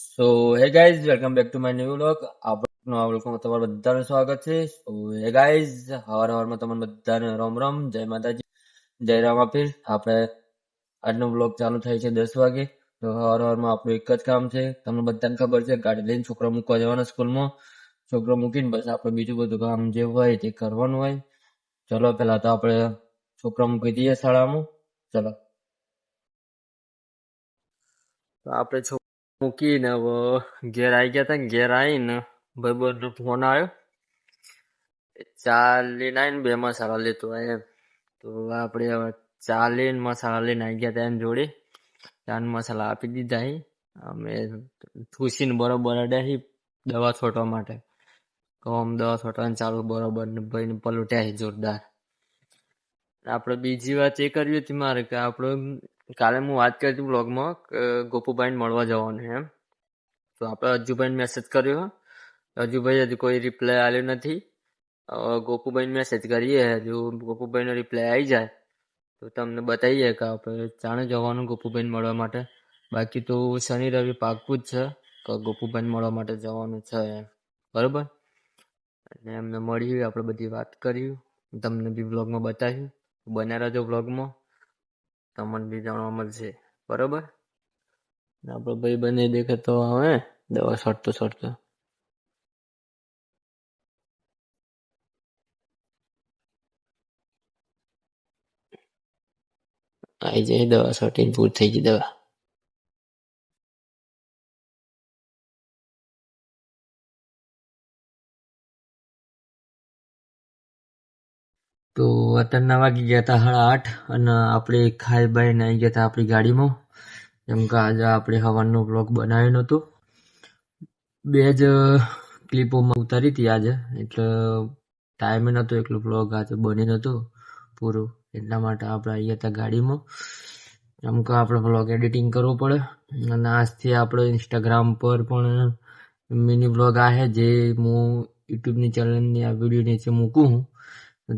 So hey guys welcome back to my new vlog. આપણો વ્લોગમાં તમારું બધાનું સ્વાગત છે. સો હે ગાઈઝ હવારમાં તમને બધાને રામ રામ, જય માતાજી, જય રામાપીર. આપણે આજનો વ્લોગ ચાલુ થાય છે 10 વાગે. તો હવારમાં આપણું એક જ કામ છે, તમને બધાને ખબર છે, ગાડી લઈને છોકરા મૂકવા જવાના સ્કૂલમાં. છોકરો મૂકીને બસ આપણે બીજું બધું કામ જે હોય તે કરવાનું હોય. ચલો પહેલા તો આપણે છોકરા મૂકી દઈએ શાળામાં. ચલો તો આપણે મૂકીને હવે ઘેર આવી ગયા હતા ને ઘેર આવીને ભાઈબંધનો ફોન આવ્યો. ચા લઈને આવીને 2 મસાલા લેતો હોય એમ. તો આપણે હવે ચા લઈને મસાલા લઈને આવી ગયા હતા એમ જોડે. ચાન મસાલા આપી દીધા. અમે ખુશીને બરોબર અડ્યા દવા છોટવા માટે. કમ દવા છોટવાનું ચાલુ બરોબર ને ભાઈને પલુટ્યા જોરદાર. આપણે બીજી વાત એ કરવી હતી મારે કે આપણે કાલે હું વાત કરી હતી બ્લોગમાં ગોપુભાઈને મળવા જવાનું એમ. તો આપણે અજુભાઈને મેસેજ કર્યો. અજુભાઈ હજુ કોઈ રિપ્લાય આવ્યો નથી. ગોપુભાઈને મેસેજ કરીએ, હજુ ગોપુભાઈનો રિપ્લાય આવી જાય તો તમને બતાવીએ કે આપણે ચાણે જવાનું ગોપુભાઈને મળવા માટે. બાકી તો શનિ રવિ પાક્કું જ છે કે ગોપુભાઈને મળવા માટે જવાનું છે એમ. બરાબર. અને એમને મળ્યું, આપણે બધી વાત કર્યું, તમને બી બ્લોગમાં બતાવ્યું. બન્યા રહેજો બ્લોગમાં, તમને બી જાણવા મળશે. બરાબર. આપણો ભાઈ બને દેખે તો હવે દવા છોડતો આવી જાય. દવા છોટીને પૂર થઈ ગઈ દવા. તો અત્યારના વાગી ગયા હતા 8:30 અને આપણે ખાઈ બાઈને આવી ગયા હતા આપણી ગાડીમાં. એમ કે આજે આપણે હવારનો બ્લોગ બનાવ્યો નહોતો. 2 જ ક્લિપોમાં ઉતારી હતી આજે, એટલે ટાઈમ નહોતો એટલો બ્લોગ આજે બની નહોતો પૂરો. એટલા માટે આપણે આવી હતા ગાડીમાં. એમ કે આપણે બ્લોગ એડિટિંગ કરવો પડે. અને આજથી આપણે ઇન્સ્ટાગ્રામ પર પણ મિની બ્લોગ આવે જે હું યુટ્યુબની ચેનલની આ વિડીયો નીચે મૂકું હું.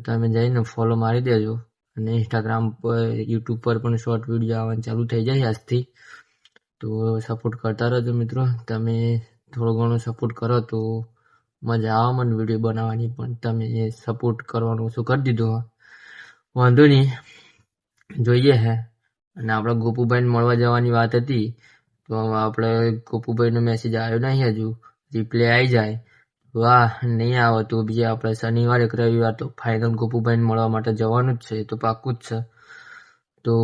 તમે જઈને ફોલો મારી દેજો. અને ઇન્સ્ટાગ્રામ પર યુટ્યુબ પર પણ શોર્ટ વિડીયો આવવાનું ચાલુ થઈ જાય આજથી. તો સપોર્ટ કરતા રહેજો મિત્રો. તમે થોડો ઘણો સપોર્ટ કરો તો મજા આવે મને વિડીયો બનાવવાની, પણ તમે એ સપોર્ટ કરવાનું ઓછું કરી દીધું. વાંધો નહીં, જોઈએ હે. અને આપણે ગોપુભાઈને મળવા જવાની વાત હતી, તો આપણે ગોપુભાઈનો મેસેજ આવ્યો નહીં હજુ. રિપ્લાય આવી જાય વાહ, નહીં આવે તો બીજા આપણે શનિવારે કે રવિવાર તો ફાઇનલ ગોપુભાઈને મળવા માટે જવાનું જ છે, એ તો પાક્કું જ છે. તો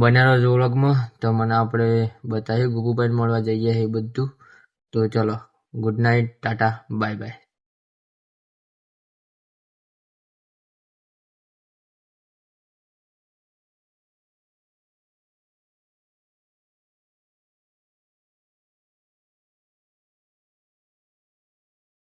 બન્યા રહેજો વ્લોગમાં, તમને આપણે બતાવીએ ગોપુભાઈને મળવા જઈએ એ બધું. તો ચલો, good night, Tata, bye bye.